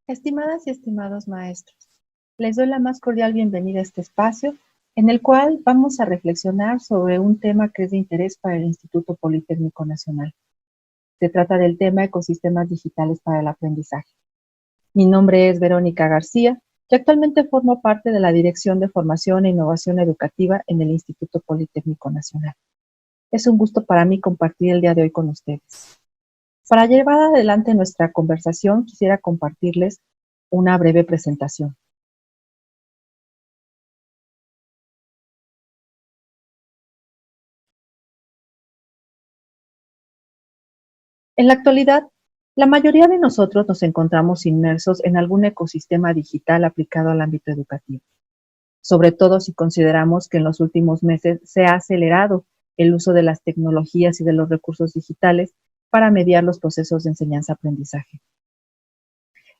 Estimadas y estimados maestros, les doy la más cordial bienvenida a este espacio en el cual vamos a reflexionar sobre un tema que es de interés para el Instituto Politécnico Nacional. Se trata del tema ecosistemas digitales para el aprendizaje. Mi nombre es Verónica García y actualmente formo parte de la Dirección de Formación e Innovación Educativa en el Instituto Politécnico Nacional. Es un gusto para mí compartir el día de hoy con ustedes. Para llevar adelante nuestra conversación, quisiera compartirles una breve presentación. En la actualidad, la mayoría de nosotros nos encontramos inmersos en algún ecosistema digital aplicado al ámbito educativo, sobre todo si consideramos que en los últimos meses se ha acelerado el uso de las tecnologías y de los recursos digitales para mediar los procesos de enseñanza-aprendizaje.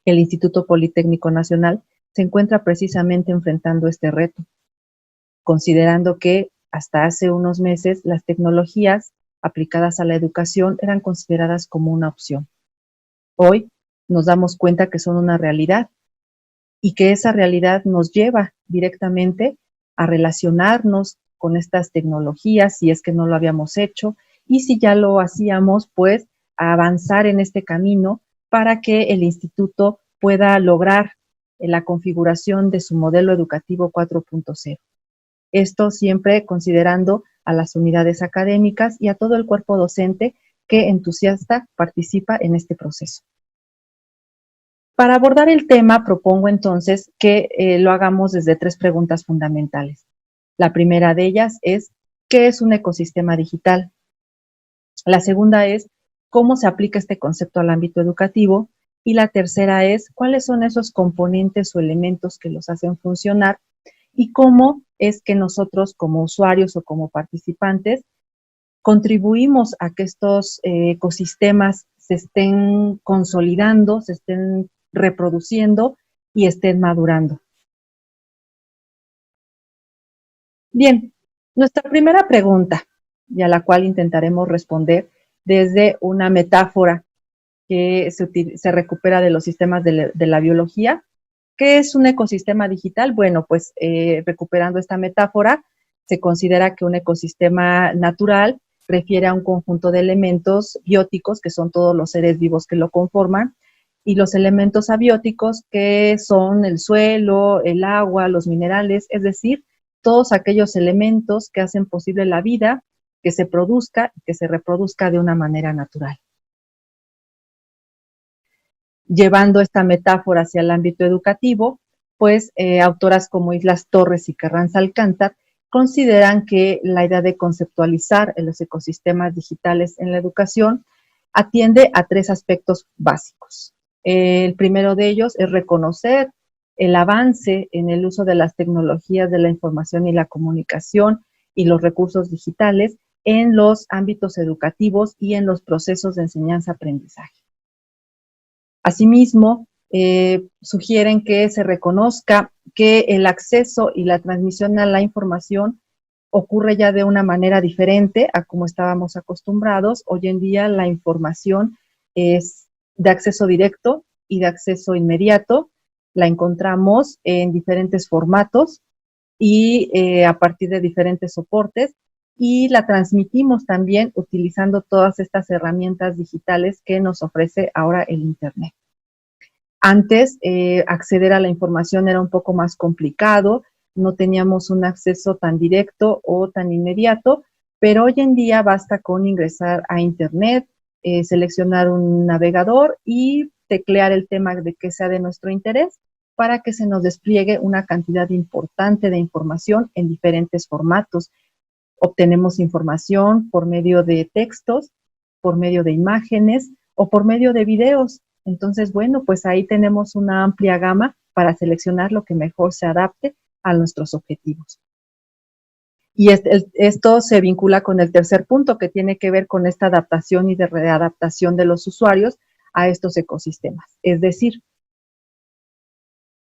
El Instituto Politécnico Nacional se encuentra precisamente enfrentando este reto, considerando que hasta hace unos meses las tecnologías aplicadas a la educación eran consideradas como una opción. Hoy nos damos cuenta que son una realidad y que esa realidad nos lleva directamente a relacionarnos con estas tecnologías si es que no lo habíamos hecho, y si ya lo hacíamos, pues a avanzar en este camino para que el instituto pueda lograr la configuración de su modelo educativo 4.0. Esto siempre considerando a las unidades académicas y a todo el cuerpo docente que entusiasta participa en este proceso. Para abordar el tema, propongo entonces que lo hagamos desde tres preguntas fundamentales. La primera de ellas es, ¿qué es un ecosistema digital? La segunda es, ¿cómo se aplica este concepto al ámbito educativo? Y la tercera es, ¿cuáles son esos componentes o elementos que los hacen funcionar? Y cómo es que nosotros como usuarios o como participantes contribuimos a que estos ecosistemas se estén consolidando, se estén reproduciendo y estén madurando. Bien, nuestra primera pregunta, y a la cual intentaremos responder desde una metáfora que se recupera de los sistemas de la biología. ¿Qué es un ecosistema digital? Bueno, pues recuperando esta metáfora, se considera que un ecosistema natural refiere a un conjunto de elementos bióticos, que son todos los seres vivos que lo conforman, y los elementos abióticos, que son el suelo, el agua, los minerales, es decir, todos aquellos elementos que hacen posible la vida, que se produzca y que se reproduzca de una manera natural. Llevando esta metáfora hacia el ámbito educativo, pues autoras como Islas Torres y Carranza Alcántar consideran que la idea de conceptualizar en los ecosistemas digitales en la educación atiende a tres aspectos básicos. El primero de ellos es reconocer el avance en el uso de las tecnologías de la información y la comunicación y los recursos digitales en los ámbitos educativos y en los procesos de enseñanza-aprendizaje. Asimismo, sugieren que se reconozca que el acceso y la transmisión a la información ocurre ya de una manera diferente a como estábamos acostumbrados. Hoy en día la información es de acceso directo y de acceso inmediato. La encontramos en diferentes formatos y a partir de diferentes soportes, y la transmitimos también utilizando todas estas herramientas digitales que nos ofrece ahora el Internet. Antes, acceder a la información era un poco más complicado, no teníamos un acceso tan directo o tan inmediato, pero hoy en día basta con ingresar a Internet, seleccionar un navegador y teclear el tema de que sea de nuestro interés para que se nos despliegue una cantidad importante de información en diferentes formatos. Obtenemos información por medio de textos, por medio de imágenes o por medio de videos. Entonces, bueno, pues ahí tenemos una amplia gama para seleccionar lo que mejor se adapte a nuestros objetivos. Y esto se vincula con el tercer punto, que tiene que ver con esta adaptación y de readaptación de los usuarios a estos ecosistemas. Es decir,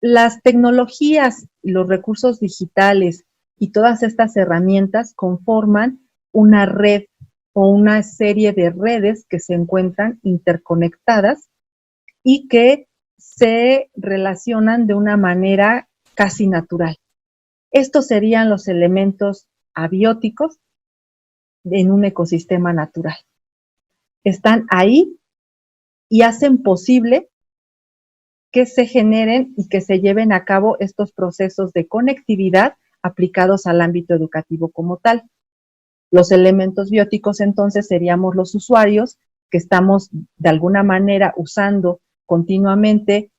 las tecnologías, los recursos digitales y todas estas herramientas conforman una red o una serie de redes que se encuentran interconectadas y que se relacionan de una manera casi natural. Estos serían los elementos abióticos en un ecosistema natural. Están ahí y hacen posible que se generen y que se lleven a cabo estos procesos de conectividad aplicados al ámbito educativo como tal. Los elementos bióticos entonces seríamos los usuarios que estamos de alguna manera usando continuamente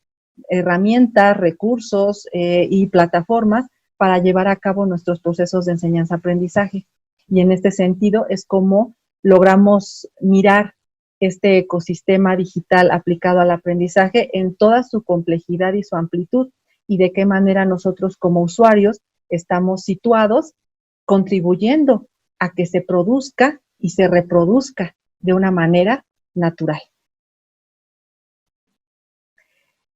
herramientas, recursos y plataformas para llevar a cabo nuestros procesos de enseñanza-aprendizaje. Y en este sentido es como logramos mirar este ecosistema digital aplicado al aprendizaje en toda su complejidad y su amplitud, y de qué manera nosotros como usuarios estamos situados contribuyendo a que se produzca y se reproduzca de una manera natural.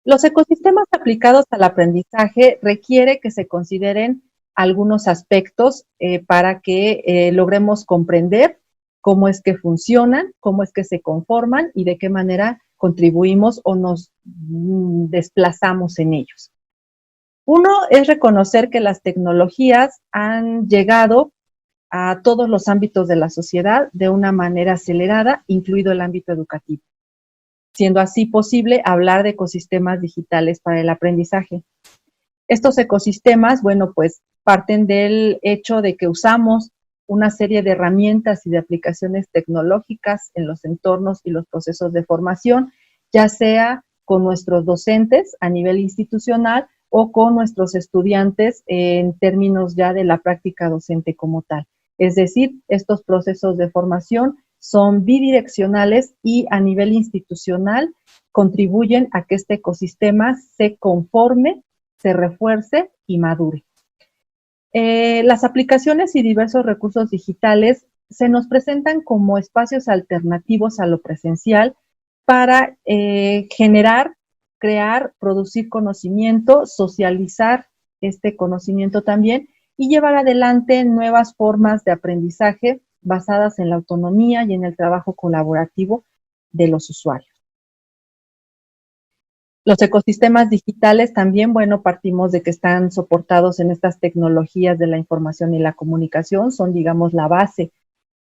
Los ecosistemas aplicados al aprendizaje requiere que se consideren algunos aspectos para que logremos comprender cómo es que funcionan, cómo es que se conforman y de qué manera contribuimos o nos desplazamos en ellos. Uno es reconocer que las tecnologías han llegado a todos los ámbitos de la sociedad de una manera acelerada, incluido el ámbito educativo, siendo así posible hablar de ecosistemas digitales para el aprendizaje. Estos ecosistemas, bueno, pues parten del hecho de que usamos una serie de herramientas y de aplicaciones tecnológicas en los entornos y los procesos de formación, ya sea con nuestros docentes a nivel institucional o con nuestros estudiantes en términos ya de la práctica docente como tal. Es decir, estos procesos de formación son bidireccionales y a nivel institucional contribuyen a que este ecosistema se conforme, se refuerce y madure. Las aplicaciones y diversos recursos digitales se nos presentan como espacios alternativos a lo presencial para generar, crear, producir conocimiento, socializar este conocimiento también y llevar adelante nuevas formas de aprendizaje basadas en la autonomía y en el trabajo colaborativo de los usuarios. Los ecosistemas digitales también, bueno, partimos de que están soportados en estas tecnologías de la información y la comunicación, son, digamos, la base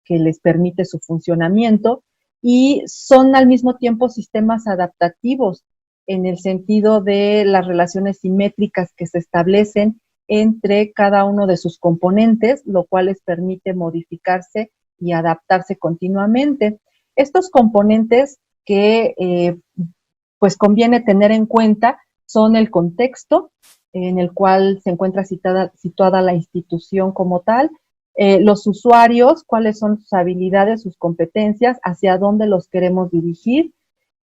que les permite su funcionamiento y son al mismo tiempo sistemas adaptativos en el sentido de las relaciones simétricas que se establecen entre cada uno de sus componentes, lo cual les permite modificarse y adaptarse continuamente. Estos componentes que pues conviene tener en cuenta son el contexto en el cual se encuentra situada la institución como tal, los usuarios, cuáles son sus habilidades, sus competencias, hacia dónde los queremos dirigir,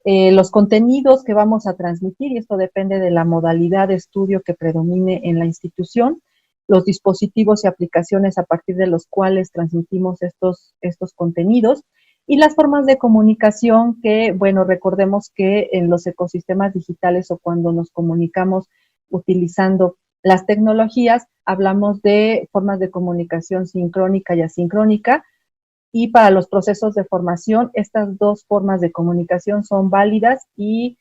los contenidos que vamos a transmitir, y esto depende de la modalidad de estudio que predomine en la institución, los dispositivos y aplicaciones a partir de los cuales transmitimos estos contenidos, y las formas de comunicación que, bueno, recordemos que en los ecosistemas digitales o cuando nos comunicamos utilizando las tecnologías, hablamos de formas de comunicación sincrónica y asincrónica, y para los procesos de formación, estas dos formas de comunicación son válidas y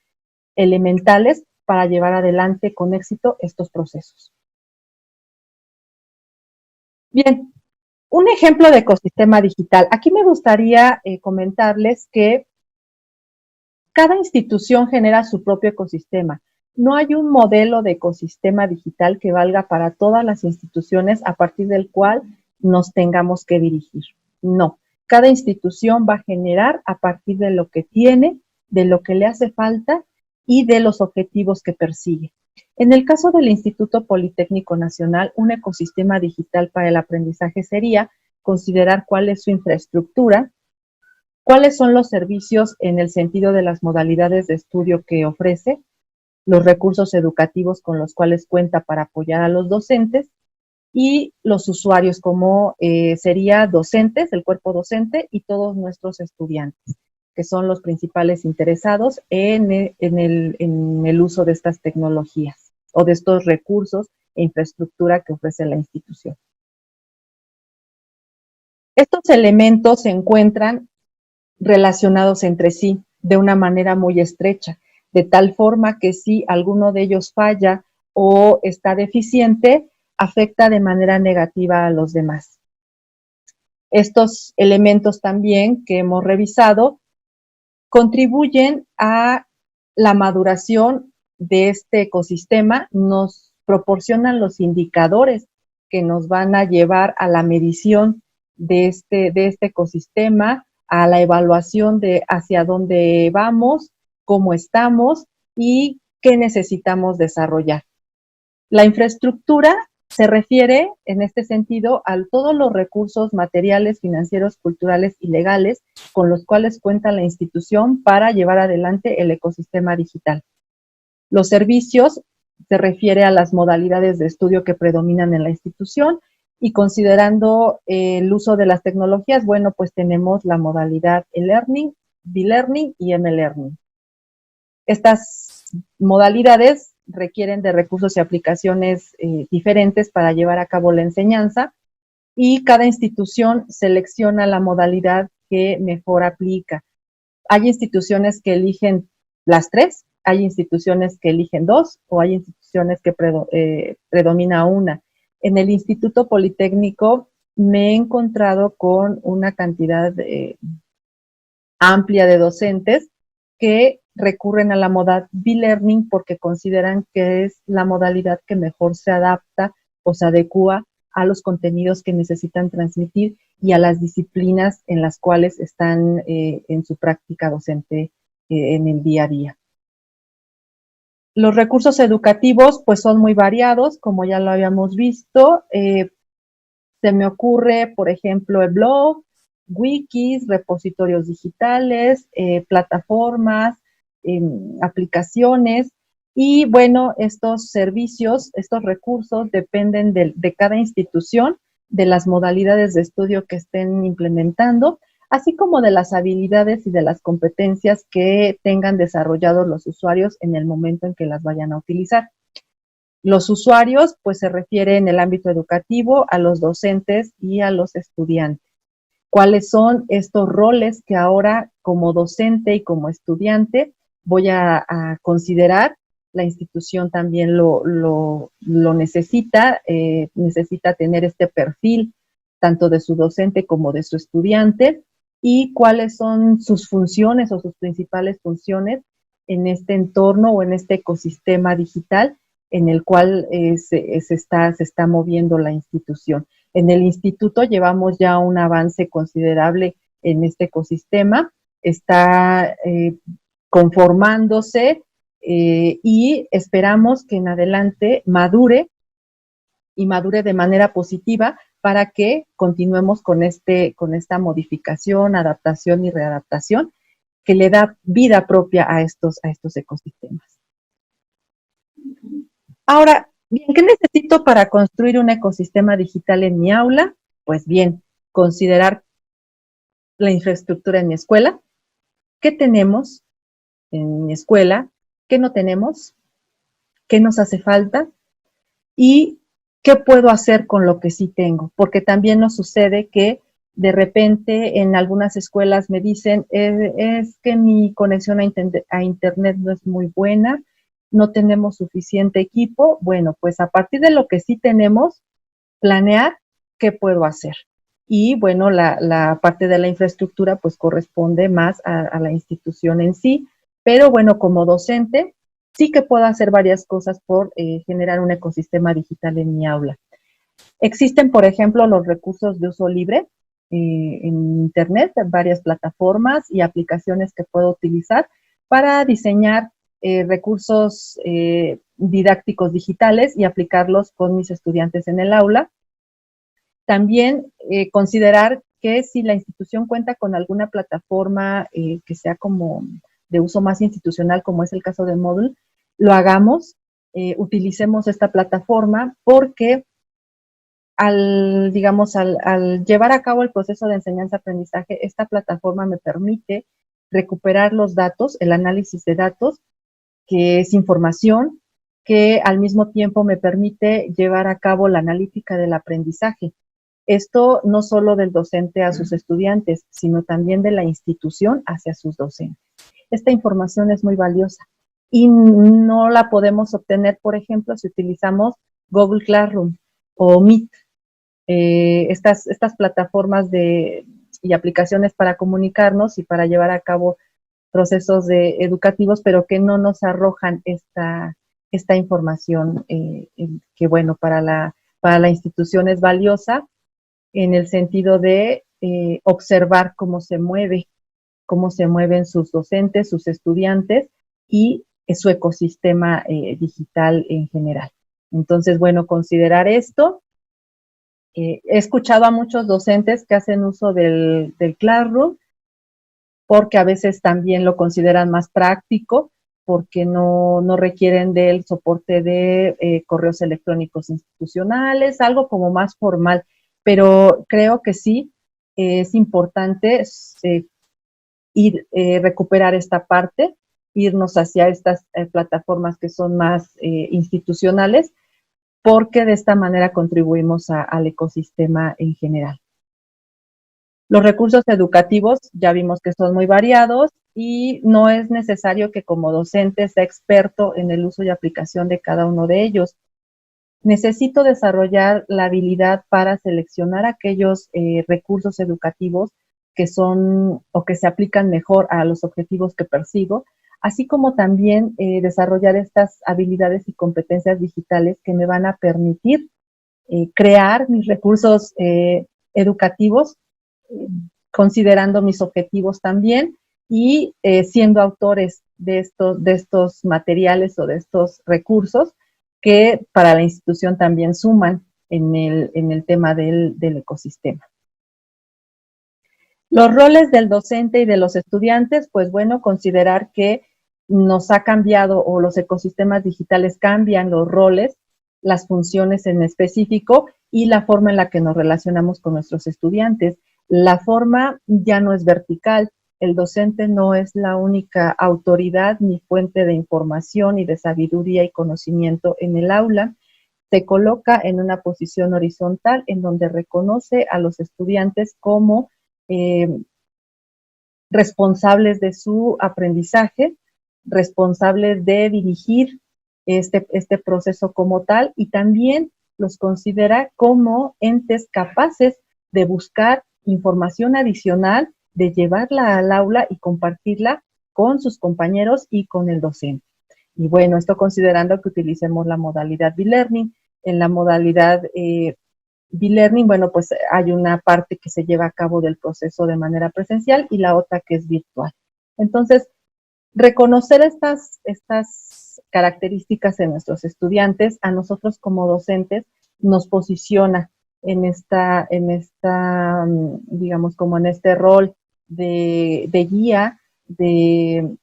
elementales para llevar adelante con éxito estos procesos. Bien, un ejemplo de ecosistema digital. Aquí me gustaría comentarles que cada institución genera su propio ecosistema. No hay un modelo de ecosistema digital que valga para todas las instituciones a partir del cual nos tengamos que dirigir. No, cada institución va a generar a partir de lo que tiene, de lo que le hace falta y de los objetivos que persigue. En el caso del Instituto Politécnico Nacional, un ecosistema digital para el aprendizaje sería considerar cuál es su infraestructura, cuáles son los servicios en el sentido de las modalidades de estudio que ofrece, los recursos educativos con los cuales cuenta para apoyar a los docentes y los usuarios como sería docentes, el cuerpo docente y todos nuestros estudiantes, que son los principales interesados en el uso de estas tecnologías o de estos recursos e infraestructura que ofrece la institución. Estos elementos se encuentran relacionados entre sí de una manera muy estrecha, de tal forma que si alguno de ellos falla o está deficiente, afecta de manera negativa a los demás. Estos elementos también que hemos revisado contribuyen a la maduración de este ecosistema, nos proporcionan los indicadores que nos van a llevar a la medición de este ecosistema, a la evaluación de hacia dónde vamos, cómo estamos y qué necesitamos desarrollar. La infraestructura se refiere, en este sentido, a todos los recursos materiales, financieros, culturales y legales con los cuales cuenta la institución para llevar adelante el ecosistema digital. Los servicios se refiere a las modalidades de estudio que predominan en la institución y considerando el uso de las tecnologías, bueno, pues tenemos la modalidad e-learning, B-learning y M-learning. Estas modalidades requieren de recursos y aplicaciones diferentes para llevar a cabo la enseñanza y cada institución selecciona la modalidad que mejor aplica. Hay instituciones que eligen las tres, hay instituciones que eligen dos o hay instituciones que predomina una. En el Instituto Politécnico me he encontrado con una cantidad amplia de docentes que recurren a la modalidad B-learning porque consideran que es la modalidad que mejor se adapta o se adecua a los contenidos que necesitan transmitir y a las disciplinas en las cuales están en su práctica docente en el día a día. Los recursos educativos pues son muy variados, como ya lo habíamos visto. Se me ocurre, por ejemplo, el blog, wikis, repositorios digitales, plataformas, aplicaciones. Y bueno, estos servicios, estos recursos dependen de cada institución, de las modalidades de estudio que estén implementando, así como de las habilidades y de las competencias que tengan desarrollados los usuarios en el momento en que las vayan a utilizar. Los usuarios, pues se refiere en el ámbito educativo a los docentes y a los estudiantes. ¿Cuáles son estos roles que ahora como docente y como estudiante voy a considerar? La institución también lo necesita, necesita tener este perfil tanto de su docente como de su estudiante y cuáles son sus funciones o sus principales funciones en este entorno o en este ecosistema digital en el cual se está moviendo la institución. En el instituto llevamos ya un avance considerable en este ecosistema, está conformándose y esperamos que en adelante madure y madure de manera positiva para que continuemos con esta modificación, adaptación y readaptación que le da vida propia a estos ecosistemas. Ahora, bien, ¿qué necesito para construir un ecosistema digital en mi aula? Pues bien, considerar la infraestructura en mi escuela, qué tenemos en mi escuela, qué no tenemos, qué nos hace falta y qué puedo hacer con lo que sí tengo, porque también nos sucede que de repente en algunas escuelas me dicen, es que mi conexión a internet no es muy buena, no tenemos suficiente equipo. Bueno, pues a partir de lo que sí tenemos, planear qué puedo hacer. Y bueno, la parte de la infraestructura pues corresponde más a la institución en sí, pero bueno, como docente sí que puedo hacer varias cosas por generar un ecosistema digital en mi aula. Existen, por ejemplo, los recursos de uso libre en internet, varias plataformas y aplicaciones que puedo utilizar para diseñar recursos didácticos digitales y aplicarlos con mis estudiantes en el aula. También considerar que si la institución cuenta con alguna plataforma que sea como de uso más institucional, como es el caso de Moodle, lo hagamos, utilicemos esta plataforma porque al llevar a cabo el proceso de enseñanza-aprendizaje, esta plataforma me permite recuperar los datos, el análisis de datos, que es información que al mismo tiempo me permite llevar a cabo la analítica del aprendizaje. Esto no solo del docente a sus estudiantes, sino también de la institución hacia sus docentes. Esta información es muy valiosa y no la podemos obtener, por ejemplo, si utilizamos Google Classroom o Meet, estas plataformas y aplicaciones para comunicarnos y para llevar a cabo procesos educativos, pero que no nos arrojan esta información que, bueno, para la institución es valiosa en el sentido de observar cómo se mueven sus docentes, sus estudiantes y su ecosistema digital en general. Entonces, bueno, considerar esto. He escuchado a muchos docentes que hacen uso del Classroom porque a veces también lo consideran más práctico, porque no requieren del soporte de correos electrónicos institucionales, algo como más formal. Pero creo que sí es importante recuperar esta parte, irnos hacia estas plataformas que son más institucionales, porque de esta manera contribuimos al ecosistema en general. Los recursos educativos ya vimos que son muy variados y no es necesario que como docente sea experto en el uso y aplicación de cada uno de ellos. Necesito desarrollar la habilidad para seleccionar aquellos recursos educativos que son o que se aplican mejor a los objetivos que persigo, así como también desarrollar estas habilidades y competencias digitales que me van a permitir crear mis recursos educativos, considerando mis objetivos también y siendo autores de estos materiales o de estos recursos que para la institución también suman en el tema del ecosistema. Los roles del docente y de los estudiantes, pues bueno, considerar que nos ha cambiado o los ecosistemas digitales cambian los roles, las funciones en específico y la forma en la que nos relacionamos con nuestros estudiantes. La forma ya no es vertical, el docente no es la única autoridad ni fuente de información y de sabiduría y conocimiento en el aula. Se coloca en una posición horizontal en donde reconoce a los estudiantes como responsables de su aprendizaje, responsables de dirigir este proceso como tal y también los considera como entes capaces de buscar información adicional, de llevarla al aula y compartirla con sus compañeros y con el docente. Y bueno, esto considerando que utilicemos la modalidad B-Learning. En la modalidad B-Learning, bueno, pues hay una parte que se lleva a cabo del proceso de manera presencial y la otra que es virtual. Entonces, reconocer estas características en nuestros estudiantes, a nosotros como docentes, nos posiciona digamos, como en este rol de guía, de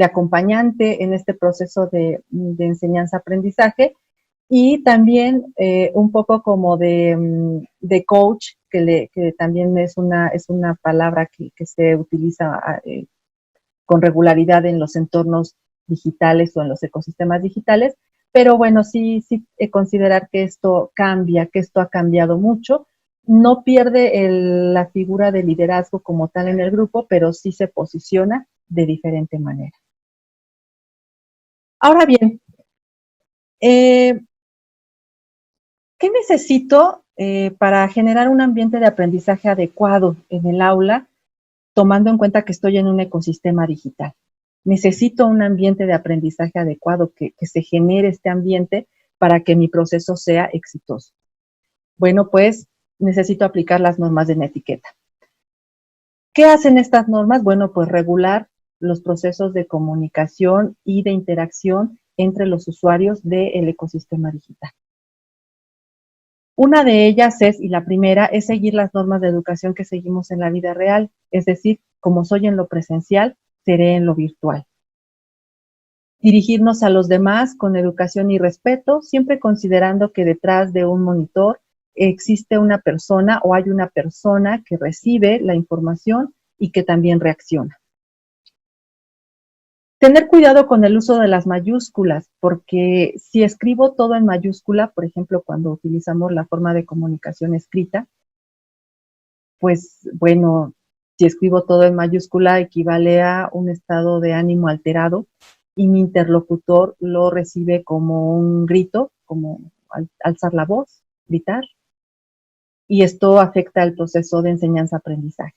acompañante en este proceso de enseñanza-aprendizaje y también un poco como de coach, que también es una palabra que se utiliza con regularidad en los entornos digitales o en los ecosistemas digitales, pero bueno, sí considerar que esto cambia, que esto ha cambiado mucho. No pierde la figura de liderazgo como tal en el grupo, pero sí se posiciona de diferente manera. Ahora bien, ¿qué necesito para generar un ambiente de aprendizaje adecuado en el aula, tomando en cuenta que estoy en un ecosistema digital? Necesito un ambiente de aprendizaje adecuado, que se genere este ambiente para que mi proceso sea exitoso. Bueno, pues necesito aplicar las normas de Netiqueta. ¿Qué hacen estas normas? Bueno, pues regular los procesos de comunicación y de interacción entre los usuarios del ecosistema digital. Una de ellas y la primera, es seguir las normas de educación que seguimos en la vida real, es decir, como soy en lo presencial, seré en lo virtual. Dirigirnos a los demás con educación y respeto, siempre considerando que detrás de un monitor existe una persona o hay una persona que recibe la información y que también reacciona. Tener cuidado con el uso de las mayúsculas, porque si escribo todo en mayúscula, por ejemplo, cuando utilizamos la forma de comunicación escrita, pues bueno, Si escribo todo en mayúscula, equivale a un estado de ánimo alterado y mi interlocutor lo recibe como un grito, como alzar la voz, gritar, y esto afecta el proceso de enseñanza-aprendizaje.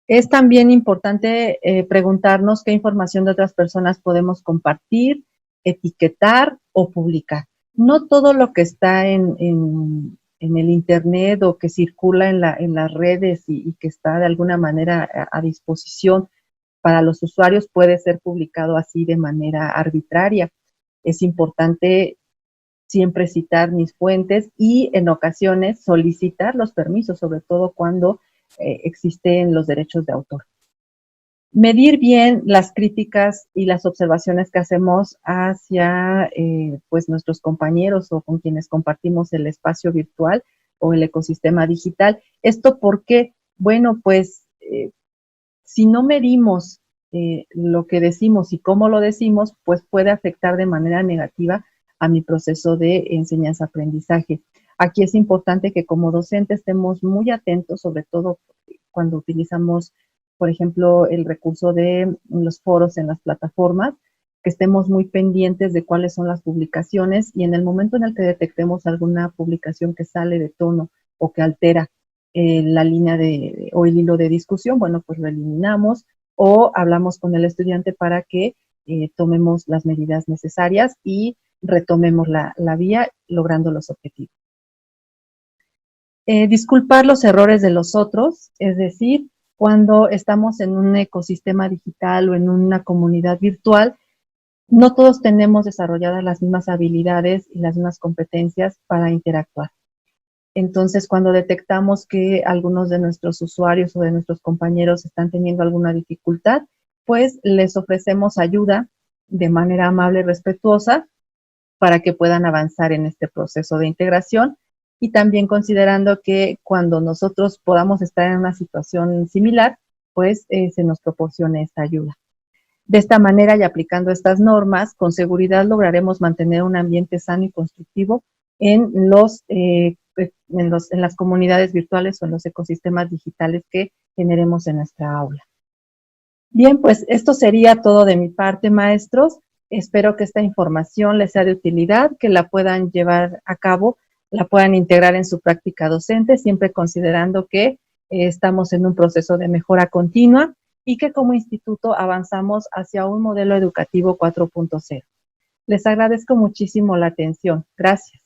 Es también importante preguntarnos qué información de otras personas podemos compartir, etiquetar o publicar. No todo lo que está en el Internet o que circula en las redes y que está de alguna manera a disposición para los usuarios puede ser publicado así de manera arbitraria. Es importante siempre citar mis fuentes y en ocasiones solicitar los permisos, sobre todo cuando existen los derechos de autor. Medir bien las críticas y las observaciones que hacemos hacia pues nuestros compañeros o con quienes compartimos el espacio virtual o el ecosistema digital. ¿Esto por qué? Bueno, pues si no medimos lo que decimos y cómo lo decimos, pues puede afectar de manera negativa a mi proceso de enseñanza-aprendizaje. Aquí es importante que como docente estemos muy atentos, sobre todo cuando utilizamos, por ejemplo, el recurso de los foros en las plataformas, que estemos muy pendientes de cuáles son las publicaciones y en el momento en el que detectemos alguna publicación que sale de tono o que altera la línea o el hilo de discusión, bueno, pues lo eliminamos o hablamos con el estudiante para que tomemos las medidas necesarias y retomemos la vía logrando los objetivos. Disculpar los errores de los otros, es decir, cuando estamos en un ecosistema digital o en una comunidad virtual, no todos tenemos desarrolladas las mismas habilidades y las mismas competencias para interactuar. Entonces, cuando detectamos que algunos de nuestros usuarios o de nuestros compañeros están teniendo alguna dificultad, pues les ofrecemos ayuda de manera amable y respetuosa para que puedan avanzar en este proceso de integración y también considerando que cuando nosotros podamos estar en una situación similar, pues se nos proporcione esta ayuda. De esta manera y aplicando estas normas, con seguridad lograremos mantener un ambiente sano y constructivo en las comunidades virtuales o en los ecosistemas digitales que generemos en nuestra aula. Bien, pues esto sería todo de mi parte, maestros. Espero que esta información les sea de utilidad, que la puedan llevar a cabo, la puedan integrar en su práctica docente, siempre considerando que estamos en un proceso de mejora continua y que como instituto avanzamos hacia un modelo educativo 4.0. Les agradezco muchísimo la atención. Gracias.